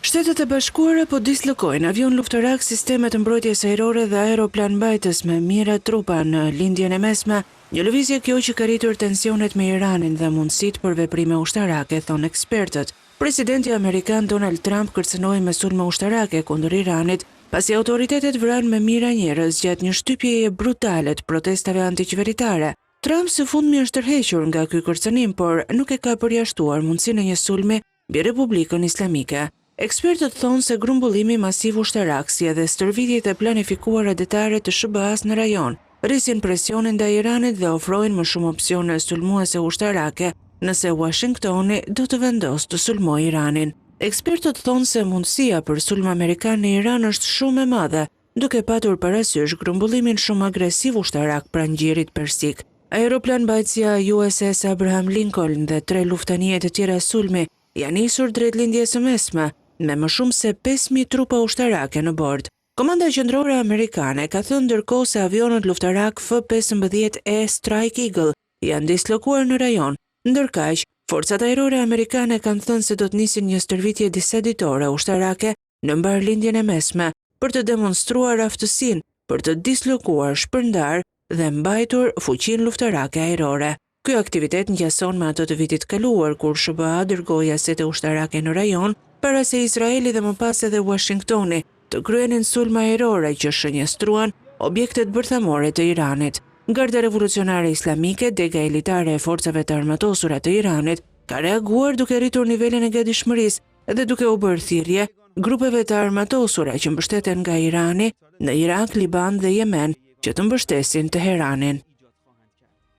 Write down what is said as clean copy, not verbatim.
Shtetet e Bashkuara po dislokojnë avion luftarak, sisteme të mbrojtjes ajrore dhe aeroplan mbajtës me mijëra trupa në lindjen e mesme, një lëvizje kjo që ka rritur tensionet me Iranin dhe mundësitë për veprime ushtarake, thonë ekspertët. Presidenti amerikan Donald Trump kërcënoi me sulme ushtarake kundër Iranit, pasi autoritetet vranë me mijëra njerëz gjatë një shtypjeje brutale të protestave antiqeveritare. Trump së fundmi është tërhequr nga ky kërcënim, por nuk e ka përjashtuar mundësinë e një sulmi mbi Republikën Islamike. Ekspertët thonë se grumbullimi masiv ushtarak si edhe stërvitjet e planifikuara detare të SBA-s në rajon rrisin presionin ndaj Iranit dhe ofrojnë më shumë opsione sulmuese ushtarake nëse Washingtoni do të vendosë të sulmojë Iranin. Ekspertët thonë se mundësia për sulm amerikan në Iran është shumë e madhe, duke patur parasysh grumbullimin shumë agresiv ushtarak pranë gjirit persik. Aeroplan mbajtësia USS Abraham Lincoln dhe 3 luftanie të tjera sulmi janë nisur drejt lindjes së mesme, me më shumë se 5.000 trupa ushtarake në bord. Komanda qendrore amerikane ka thënë ndërkohë se avionët luftarak F-15E Strike Eagle janë dislokuar në rajon. Ndërkaq, forcat ajrore amerikane kanë thënë se do të nisin një stërvitje disa ditore ushtarake në mbarlindjen e mesme për të demonstruar aftësinë për të dislokuar shpërndar dhe mbajtur fuqinë luftarake ajrore. Ky aktivitet ngjason me ato të vitit kaluar kur SBA dërgoi asete ushtarake në rajon para se Izraeli dhe më pas edhe Washingtoni të kryenin sulme ajrore që shënjestruan objektet bërthamore të Iranit. Garda Revolucionare Islamike, dega elitare e forcave të armatosura të Iranit, ka reaguar duke rritur nivelin e gatishmërisë dhe duke u bërë thirrje grupeve të armatosura që mbështeten nga Irani në Irak, Liban dhe Yemen që të mbështesin Teheranin.